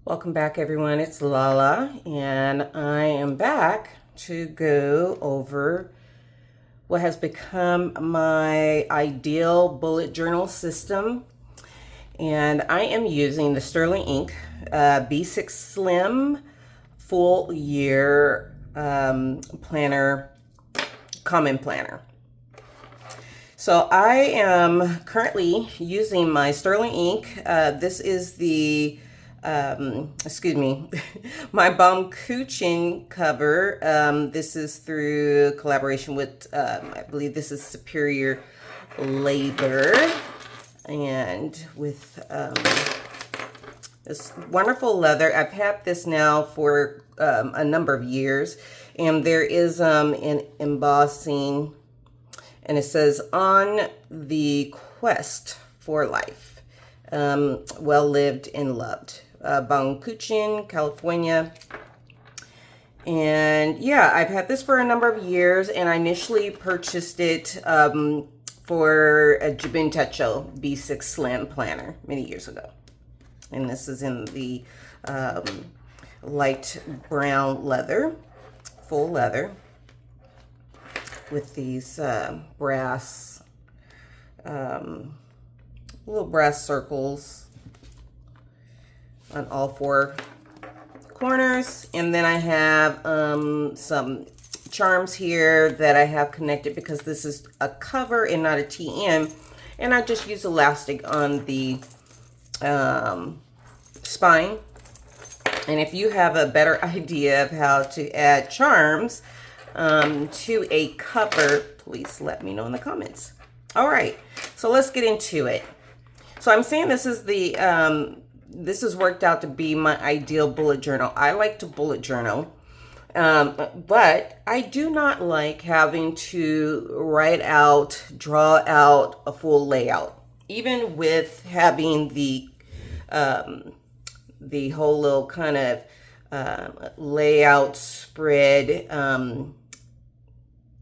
Welcome back, everyone. It's Lala, and I am back to go over what has become my ideal bullet journal system. And I am using the Sterling Ink B6 Slim Full Year Planner, Common Planner. So I am currently using my Sterling Ink. This is the my Baumkuchen cover. This is through collaboration with, I believe this is Superior Labor, and with this wonderful leather. I've had this now for a number of years, and there is an embossing, and it says, "On the quest for life, well lived and loved." Baumkuchen, California. And yeah, I've had this for a number of years, and I initially purchased it for a Jibin Techo B6 Slim planner many years ago. And this is in the light brown leather, full leather, with these brass, little brass circles on all four corners. And then I have some charms here that I have connected because this is a cover and not a TM, and I just use elastic on the spine. And if you have a better idea of how to add charms to a cover, please let me know in the comments. All right, so let's get into it. So I'm saying this is the this has worked out to be my ideal bullet journal. I like to bullet journal, but I do not like having to write out, draw out a full layout. Even with having the whole little kind of layout spread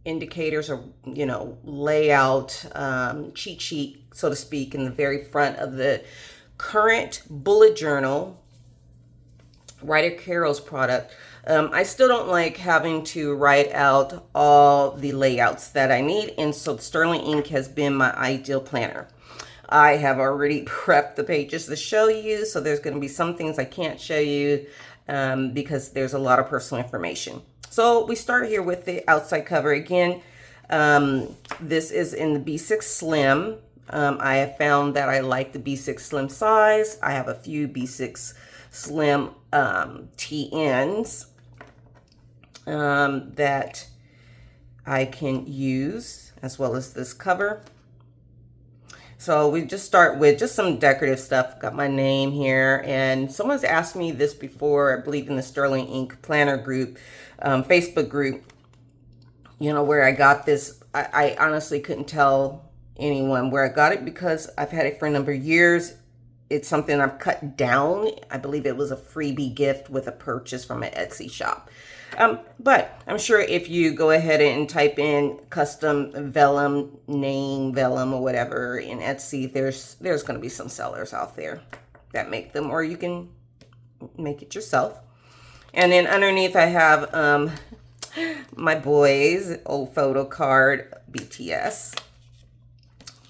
indicators, or layout cheat sheet, so to speak, in the very front of the current bullet journal, Writer Carol's product. I still don't like having to write out all the layouts that I need, and so Sterling Ink has been my ideal planner. I have already prepped the pages to show you, so there's going to be some things I can't show you because there's a lot of personal information. So we start here with the outside cover again. This is in the B6 Slim. I have found that I like the B6 Slim size. I have a few B6 Slim TNs that I can use, as well as this cover. So we just start with just some decorative stuff. Got my name here, and someone's asked me this before, I believe in the Sterling Ink Planner group, Facebook group, where I got this. I honestly couldn't tell anyone where I got it because I've had it for a number of years. It's something I've cut down. I believe it was a freebie gift with a purchase from an Etsy shop. But I'm sure if you go ahead and type in custom vellum, name vellum, or whatever in Etsy, there's going to be some sellers out there that make them, or you can make it yourself. And then underneath I have my boys' old photo card, BTS.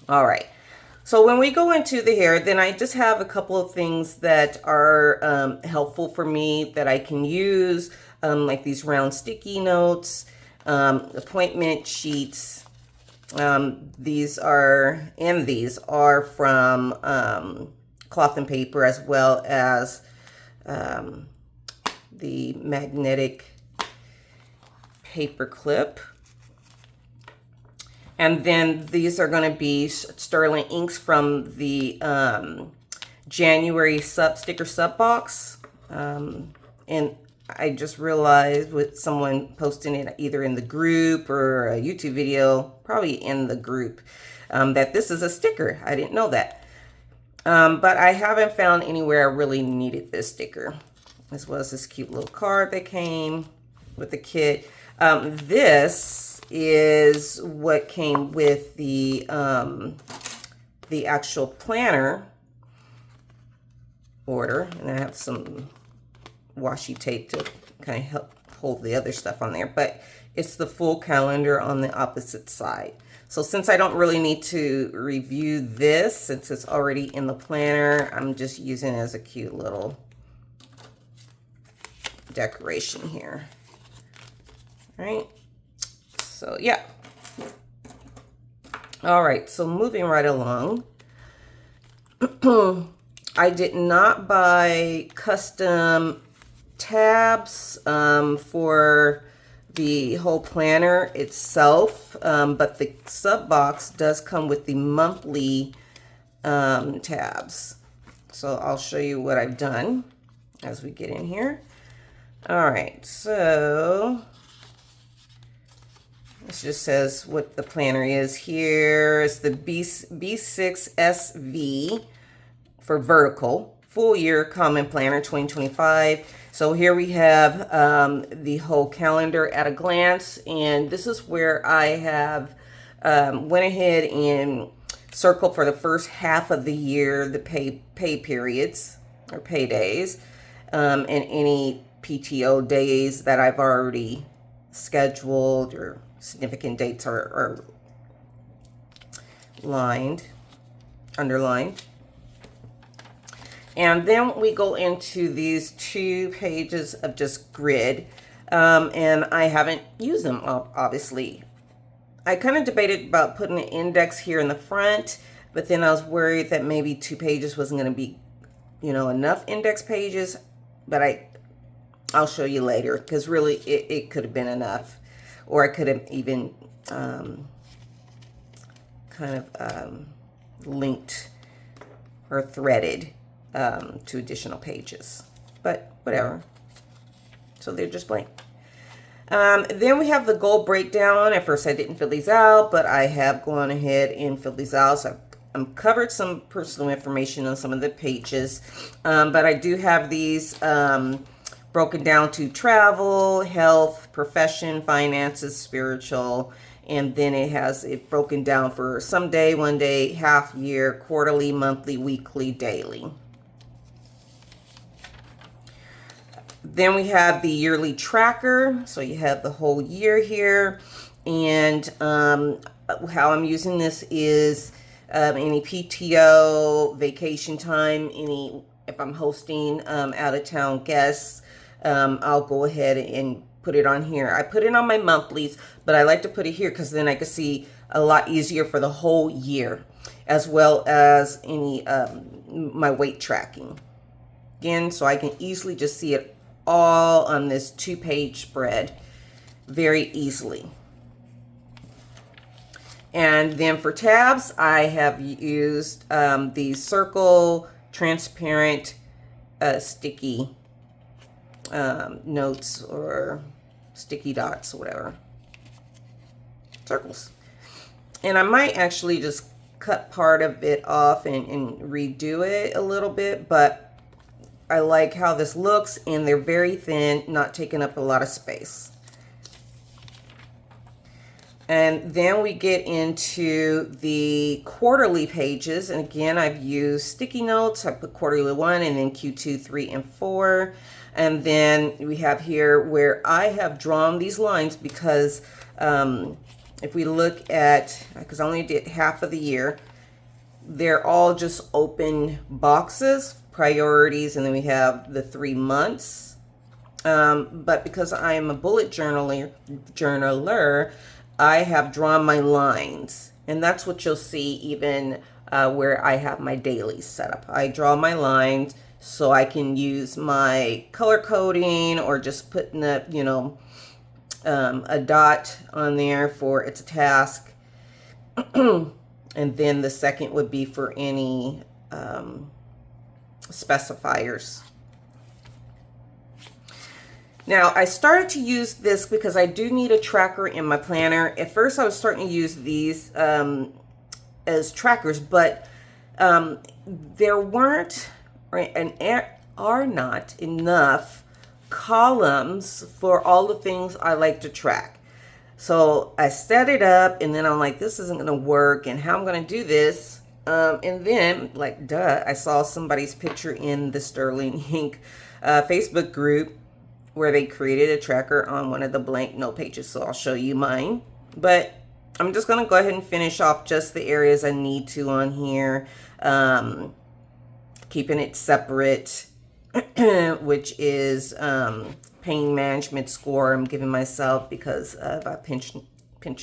All right. So when we go into the hair, then I just have a couple of things that are helpful for me that I can use, like these round sticky notes, appointment sheets. These are from Cloth and Paper, as well as the magnetic paper clip. And then these are going to be Sterling Inks from the January sticker sub box. And I just realized with someone posting it either in the group or a YouTube video, probably in the group, that this is a sticker. I didn't know that. But I haven't found anywhere I really needed this sticker, as well as this cute little card that came with the kit. This is what came with the actual planner order, and I have some washi tape to kind of help hold the other stuff on there, but it's the full calendar on the opposite side. So since I don't really need to review this, since it's already in the planner, I'm just using it as a cute little decoration here. All right, so yeah. All right, so moving right along. I did not buy custom tabs for the whole planner itself, but the sub box does come with the monthly tabs. So I'll show you what I've done as we get in here. All right, so this just says what the planner is here. It's the B6SV for vertical, full year common planner 2025. So here we have the whole calendar at a glance, and this is where I have went ahead and circled for the first half of the year the pay periods or pay days, and any PTO days that I've already scheduled or significant dates are underlined. And then we go into these 2 pages of just grid, and I haven't used them, obviously. I kind of debated about putting an index here in the front, but then I was worried that maybe 2 pages wasn't going to be, enough index pages, but I'll show you later, because really it could have been enough, or I could have even linked or threaded to additional pages, but whatever. So they're just blank. Then we have the goal breakdown. At first I didn't fill these out, but I have gone ahead and filled these out. So I've covered some personal information on some of the pages, but I do have these broken down to travel, health, profession, finances, spiritual, and then it has it broken down for someday, one day, half year, quarterly, monthly, weekly, daily. Then we have the yearly tracker. So you have the whole year here. And how I'm using this is any PTO, vacation time, if I'm hosting out of town guests, I'll go ahead and put it on here. I put it on my monthlies, but I like to put it here because then I can see a lot easier for the whole year, as well as any my weight tracking. Again, so I can easily just see it all on this 2-page spread very easily. And then for tabs, I have used the circle transparent sticky notes or sticky dots or whatever, circles. And I might actually just cut part of it off and redo it a little bit, but I like how this looks, and they're very thin, not taking up a lot of space. And then we get into the quarterly pages. And again, I've used sticky notes. I put quarterly 1 and then Q2, 3, and 4. And then we have here where I have drawn these lines because if we look at, because I only did half of the year, they're all just open boxes, priorities, and then we have the 3 months. But because I am a bullet journaler, I have drawn my lines, and that's what you'll see even where I have my dailies set up. I draw my lines so I can use my color coding or just putting a, a dot on there for it's a task. And then the second would be for any specifiers. Now, I started to use this because I do need a tracker in my planner. At first, I was starting to use these as trackers, but there weren't and are not enough columns for all the things I like to track. So I set it up, and then I'm like, this isn't going to work, and how I'm going to do this And then, like, duh, I saw somebody's picture in the Sterling Ink Facebook group where they created a tracker on one of the blank note pages. So I'll show you mine. But I'm just going to go ahead and finish off just the areas I need to on here. Keeping it separate, which is pain management score I'm giving myself because of a pinch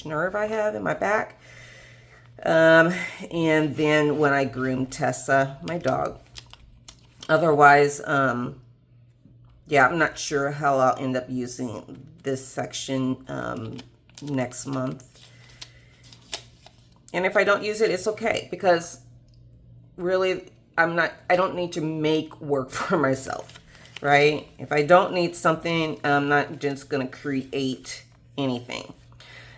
nerve I have in my back. And then when I groom Tessa, my dog. Otherwise, yeah, I'm not sure how I'll end up using this section next month. And if I don't use it, it's okay, because really I don't need to make work for myself, right? If I don't need something, I'm not just going to create anything.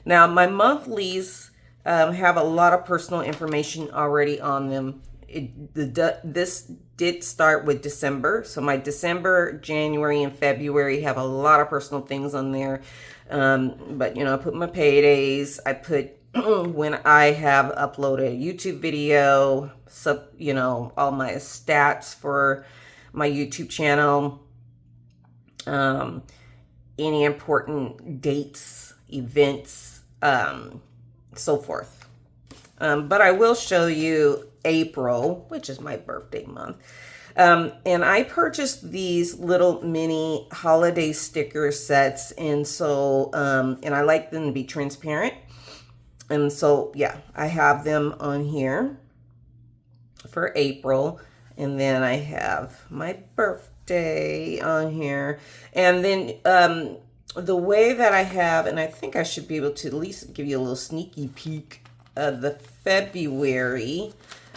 Now, my monthlies have a lot of personal information already on them. This did start with December. So my December, January, and February have a lot of personal things on there. But, you know, I put my paydays. I put when I have uploaded a YouTube video, you know, all my stats for my YouTube channel, any important dates, events, so forth. But I will show you April, which is my birthday month. And I purchased these little mini holiday sticker sets. And so, and I like them to be transparent. And so, yeah, I have them on here for April. And then I have my birthday on here. And then the way that I have, and I think I should be able to at least give you a little sneaky peek of the February.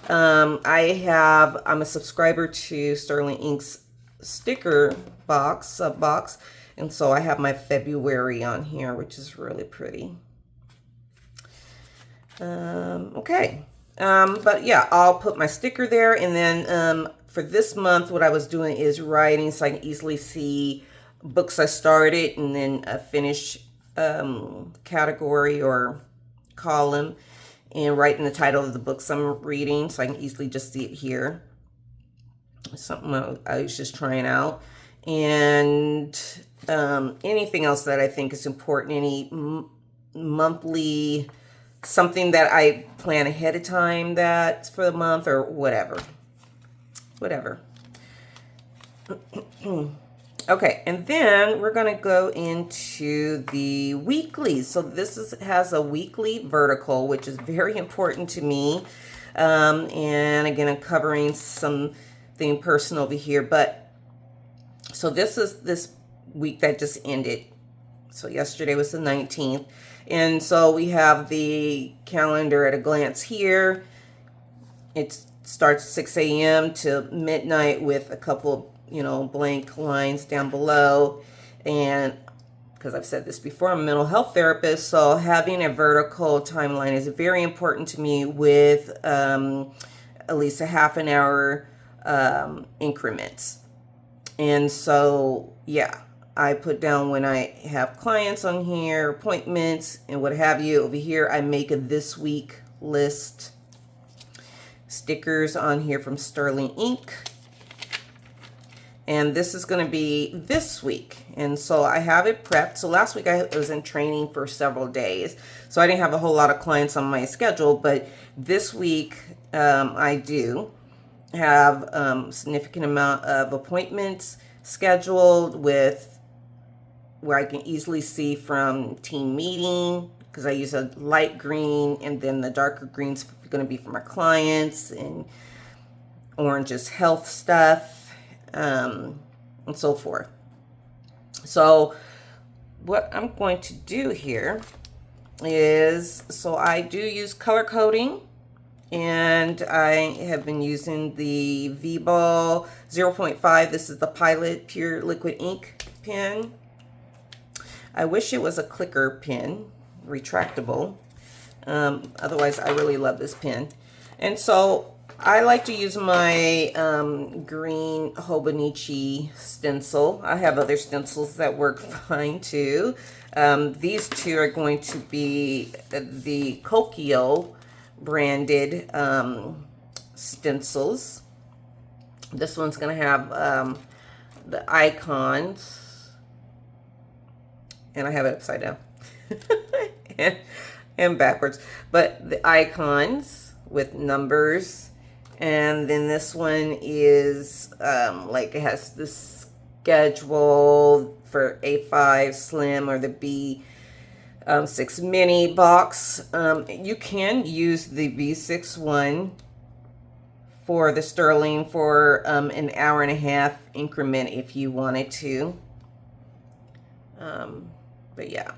I'm a subscriber to Sterling Ink's sticker box, sub box. And so I have my February on here, which is really pretty. Okay. But yeah, I'll put my sticker there. And then for this month, what I was doing is writing so I can easily see books I started and then a finish category or column, and writing the title of the books I'm reading so I can easily just see it here. Something I was just trying out. And anything else that I think is important, any monthly, something that I plan ahead of time that's for the month or whatever. Okay, and then we're going to go into the weekly. So this has a weekly vertical, which is very important to me. And again, I'm covering something personal over here. But so this is this week that just ended. So yesterday was the 19th. And so we have the calendar at a glance here. It starts 6 a.m. to midnight with a couple of, you know, blank lines down below. And because I've said this before, I'm a mental health therapist, so having a vertical timeline is very important to me with at least a half an hour increments. And so, yeah, I put down when I have clients on here, appointments, and what have you. Over here, I make a this week list. Stickers on here from Sterling Ink. And this is going to be this week. And so I have it prepped. So last week I was in training for several days. So I didn't have a whole lot of clients on my schedule. But this week I do have a significant amount of appointments scheduled with where I can easily see from team meeting, because I use a light green, and then the darker green's going to be for my clients, and orange is health stuff, and so forth. So what I'm going to do here is, so I do use color coding, and I have been using the V-Ball 0.5. This is the Pilot Pure Liquid Ink pen. I wish it was a clicker pen, retractable. Otherwise, I really love this pen. And so I like to use my green Hobonichi stencil. I have other stencils that work fine too. These two are going to be the Kokio branded stencils. This one's going to have the icons, and I have it upside down and backwards, but the icons with numbers. And then this one is like it has the schedule for A5 Slim or the B6 Mini box. You can use the B6 one for the sterling for an hour and a half increment if you wanted to. But yeah.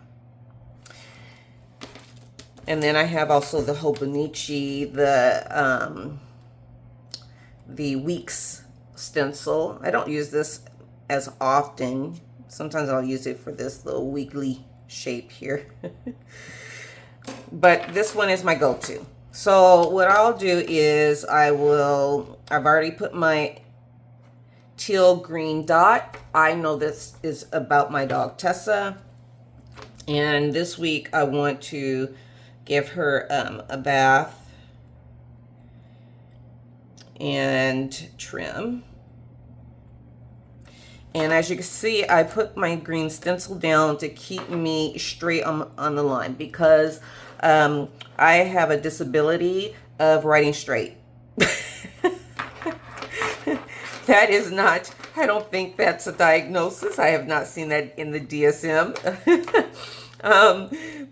And then I have also the Hobonichi, the Weeks stencil. I don't use this as often. Sometimes I'll use it for this little weekly shape here. But this one is my go-to. So what I'll do is I've already put my teal green dot. I know this is about my dog Tessa. And this week I want to give her a bath and trim. And as you can see, I put my green stencil down to keep me straight on the line, because I have a disability of writing straight. That is not, I don't think that's a diagnosis. I have not seen that in the DSM.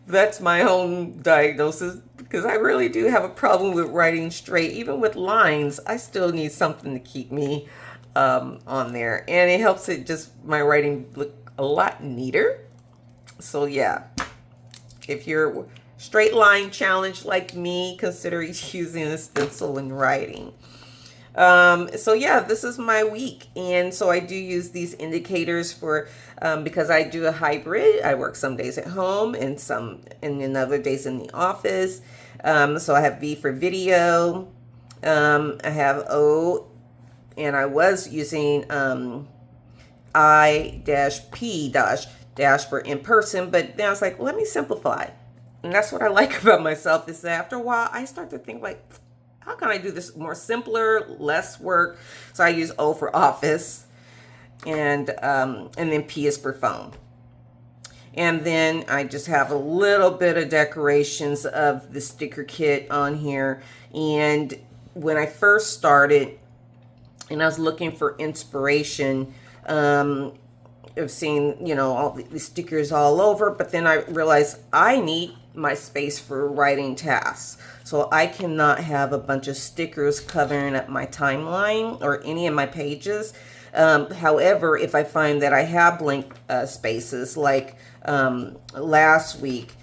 That's my own diagnosis, because I really do have a problem with writing straight. Even with lines, I still need something to keep me on there, and it helps it just my writing look a lot neater. So yeah, if you're straight line challenged like me, consider using a stencil in writing. So yeah, this is my week, and so I do use these indicators for because I do a hybrid. I work some days at home and then other days in the office. So I have V for video, I have O, and I was using I-P dash for in person, but then I was like, let me simplify. And that's what I like about myself, is that after a while I start to think like, how can I do this more simpler, less work? So I use O for office, and then P is for phone. And then I just have a little bit of decorations of the sticker kit on here. And when I first started, and I was looking for inspiration, of seeing, you know, all these stickers all over, but then I realized I need my space for writing tasks. So I cannot have a bunch of stickers covering up my timeline or any of my pages. However, if I find that I have blank spaces, like last week,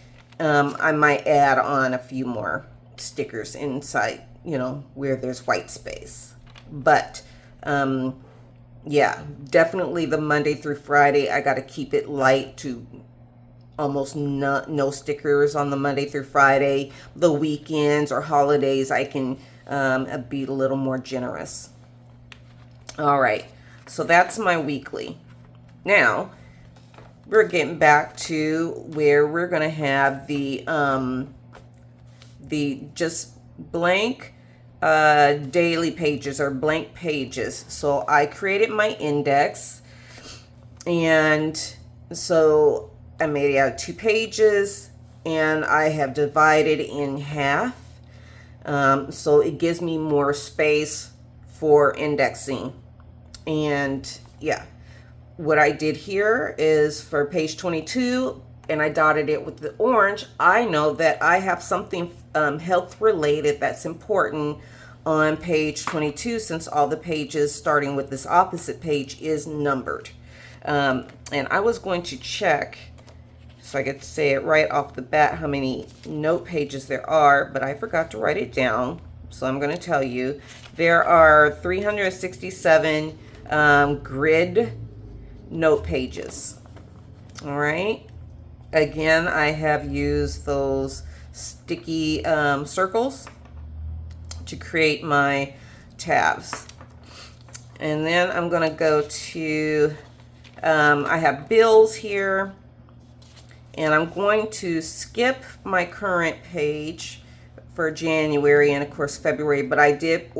I might add on a few more stickers inside, you know, where there's white space. But yeah, definitely the Monday through Friday, I got to keep it light to almost no stickers on the Monday through Friday. The weekends or holidays, I can be a little more generous. All right, so that's my weekly. Now we're getting back to where we're gonna have the just blank daily pages or blank pages. So I created my index, and so I made it out of 2 pages, and I have divided in half, so it gives me more space for indexing. And yeah, what I did here is for page 22, and I dotted it with the orange. I know that I have something health related that's important on page 22, since all the pages starting with this opposite page is numbered. And I was going to check, so I could say it right off the bat, how many note pages there are, but I forgot to write it down. So I'm going to tell you, there are 367 grid note pages. All right. Again, I have used those sticky circles to create my tabs. And then I'm going to go to, I have bills here. And I'm going to skip my current page for January and of course February, but I did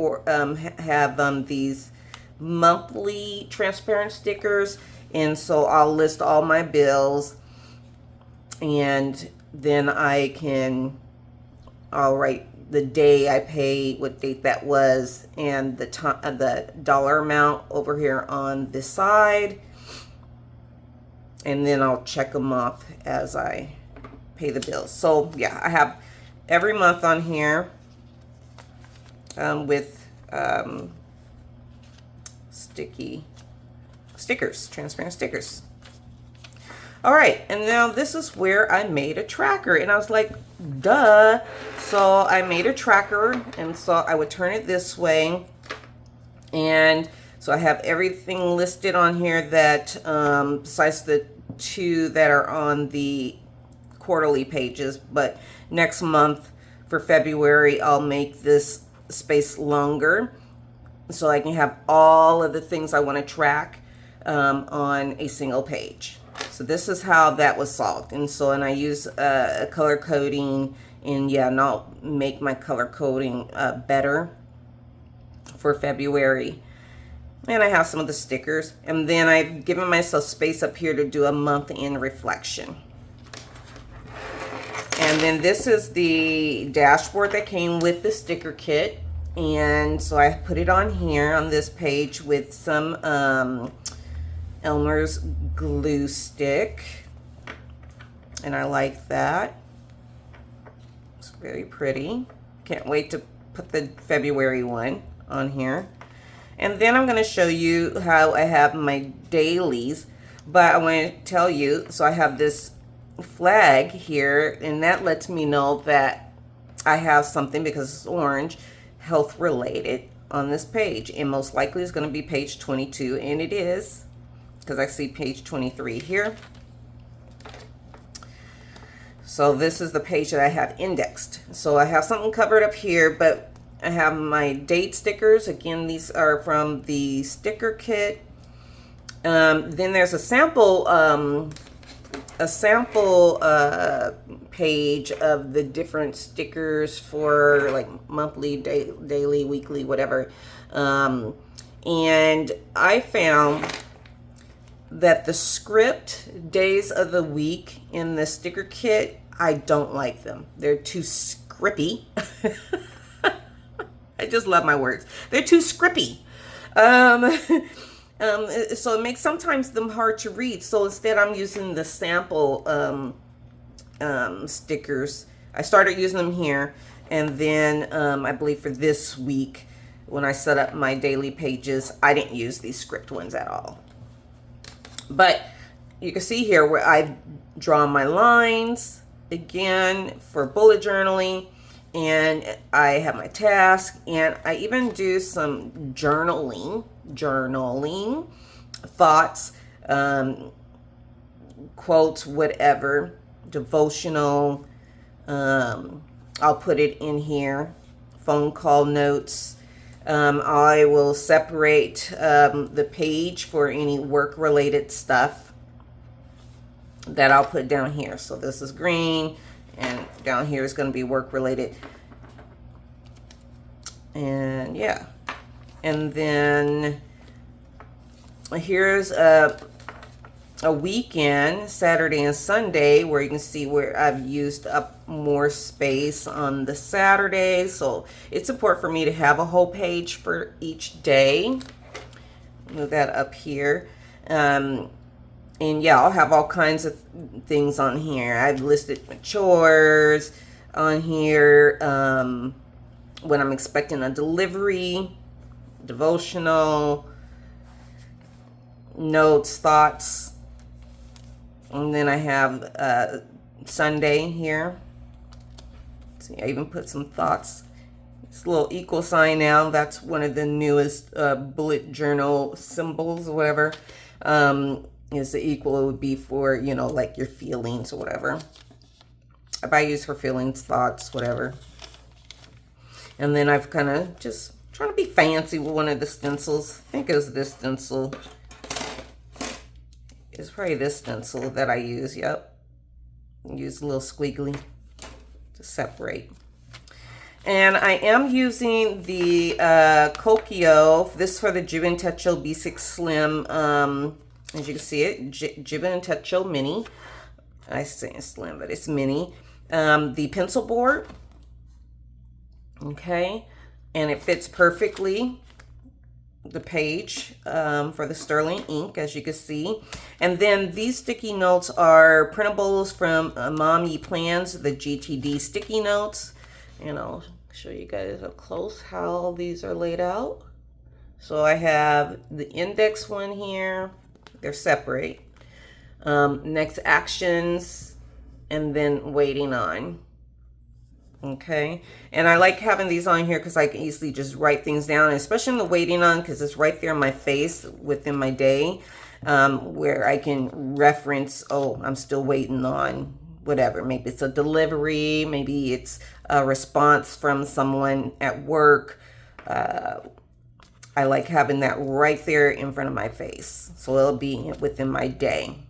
have these monthly transparent stickers, and so I'll list all my bills, and then I'll write the day I paid, what date that was, and the dollar amount over here on this side, and then I'll check them off as I pay the bills. So yeah, I have every month on here with stickers, transparent stickers. All right, and now this is where I made a tracker, and I was like, duh. So I made a tracker, and so I would turn it this way, and so I have everything listed on here that besides the 2 that are on the quarterly pages, but next month for February I'll make this space longer so I can have all of the things I want to track on a single page. So this is how that was solved. And so, and I use a color coding, and yeah, and I'll make my color coding better for February. And I have some of the stickers, and then I've given myself space up here to do a month in reflection. And then this is the dashboard that came with the sticker kit, and so I put it on here on this page with some Elmer's glue stick, and I like that. It's very pretty. Can't wait to put the February one on here. And then I'm going to show you how I have my dailies, but I want to tell you, so I have this flag here, and that lets me know that I have something, because it's orange, health related on this page, and most likely it's going to be page 22, and it is, because I see page 23 here. So this is the page that I have indexed. So I have something covered up here, but I have my date stickers. Again, these are from the sticker kit. Then there's a sample page of the different stickers for like monthly, daily, weekly, whatever. And I found that the script days of the week in the sticker kit, I don't like them. They're too scrippy. I just love my words. They're too scrippy. So it makes sometimes them hard to read. So instead I'm using the sample stickers. I started using them here, and then I believe for this week when I set up my daily pages, I didn't use these script ones at all. But you can see here where I've drawn my lines again for bullet journaling, and I have my task, and I even do some journaling thoughts, quotes, whatever, devotional. I'll put it in here, phone call notes. I will separate the page for any work related stuff that I'll put down here. So this is green, and down here is going to be work related. And yeah, and then here's a weekend, Saturday and Sunday, where you can see where I've used up more space on the Saturday. So it's important for me to have a whole page for each day. Move that up here. And yeah, I'll have all kinds of things on here. I've listed my chores on here, when I'm expecting a delivery, devotional, notes, thoughts. And then I have Sunday here. See, I even put some thoughts. This little equal sign now, that's one of the newest bullet journal symbols or whatever. Is the equal, it would be for, you know, like your feelings or whatever. If I use for feelings, thoughts, whatever. And then I've kind of just trying to be fancy with one of the stencils. I think it was this stencil. It's probably this stencil that I use. Yep. Use a little squiggly to separate. And I am using the Kokio. This is for the Jib and Techo B6 Slim. As you can see it, Jib and Techo Mini. I say slim, but it's mini. The pencil board. Okay. And it fits perfectly the page for the sterling ink, as you can see. And then these sticky notes are printables from Mommy Plans, the GTD sticky notes. And I'll show you guys up close how these are laid out. So I have the index one here. They're separate. Next actions, and then waiting on. Okay, and I like having these on here because I can easily just write things down, especially in the waiting on, because it's right there in my face within my day, where I can reference, oh, I'm still waiting on whatever. Maybe it's a delivery, maybe it's a response from someone at work. I like having that right there in front of my face, so it'll be within my day.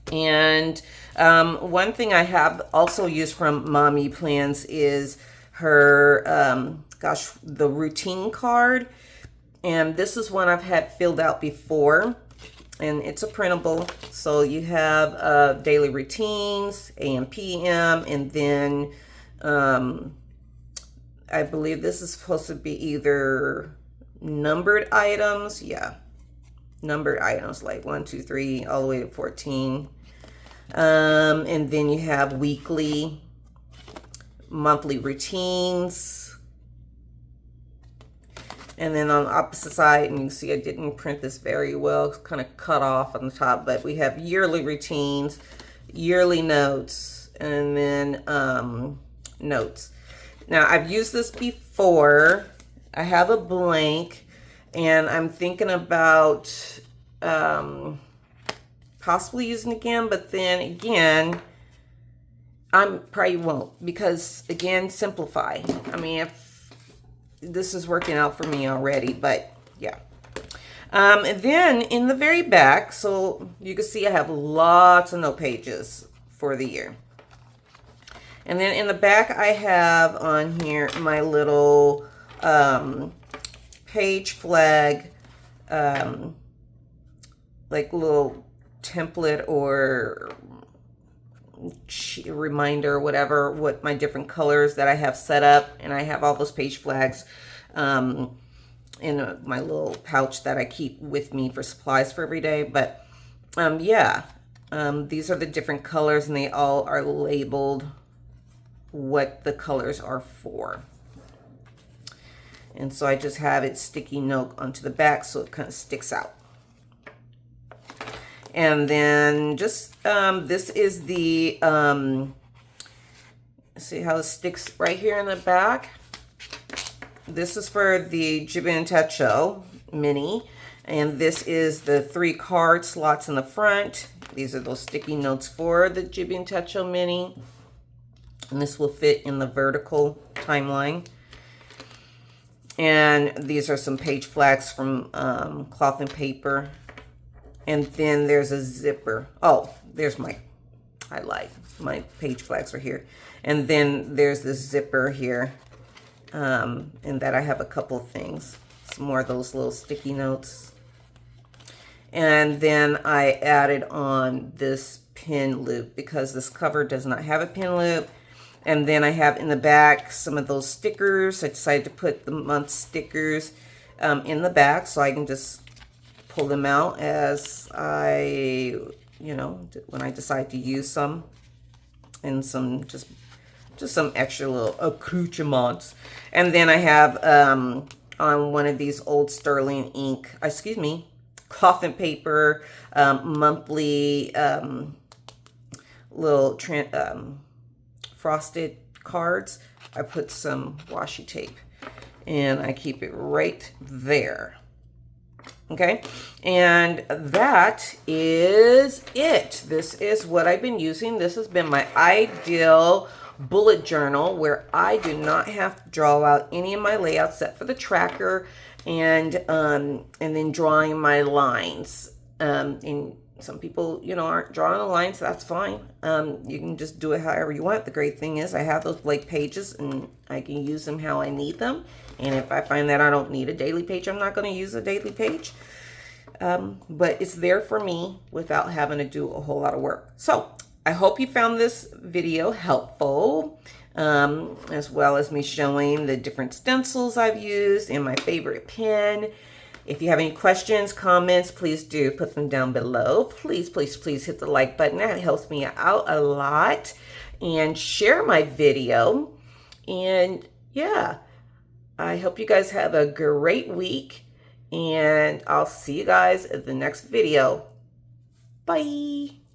And one thing I have also used from Mommy Plans is her, the routine card. And this is one I've had filled out before. And it's a printable. So you have daily routines, AM, PM, and then I believe this is supposed to be either numbered items. Yeah, numbered items like 1, 2, 3, all the way to 14. And then you have weekly, monthly routines. And then on the opposite side, and you can see I didn't print this very well, it's kind of cut off on the top, but we have yearly routines, yearly notes, and then notes. Now, I've used this before. I have a blank, and I'm thinking about possibly using it again, but then again, I probably won't, because again, simplify. I mean, if this is working out for me already, but yeah. And then in the very back, so you can see I have lots of note pages for the year. And then in the back, I have on here my little page flag, like little template or reminder or whatever, what my different colors that I have set up. And I have all those page flags in my little pouch that I keep with me for supplies for every day. But yeah, these are the different colors, and they all are labeled what the colors are for. And so I just have it sticky note onto the back so it kind of sticks out. And then just, this is the, see how it sticks right here in the back? This is for the Jib and Techo Mini. And this is the 3 card slots in the front. These are those sticky notes for the Jib and Techo Mini. And this will fit in the vertical timeline. And these are some page flags from Cloth and Paper. And then there's a zipper. Oh, there's my highlight. My page flags are here. And then there's this zipper here. And that I have a couple of things. Some more of those little sticky notes. And then I added on this pin loop because this cover does not have a pin loop. And then I have in the back some of those stickers. I decided to put the month stickers in the back so I can just pull them out as I, when I decide to use some, and some just some extra little accoutrements. And then I have on one of these old sterling ink, Cloth and Paper monthly little frosted cards. I put some washi tape and I keep it right there. Okay, and that is it. This is what I've been using. This has been my ideal bullet journal where I do not have to draw out any of my layouts except for the tracker and then drawing my lines. And some people, you know, aren't drawing a line, so that's fine. You can just do it however you want. The great thing is I have those blank pages and I can use them how I need them. And if I find that I don't need a daily page, I'm not going to use a daily page. But it's there for me without having to do a whole lot of work. So I hope you found this video helpful, as well as me showing the different stencils I've used and my favorite pen. If you have any questions, comments, please do put them down below. Please, please, please hit the like button. That helps me out a lot. And share my video. And yeah, I hope you guys have a great week. And I'll see you guys at the next video. Bye.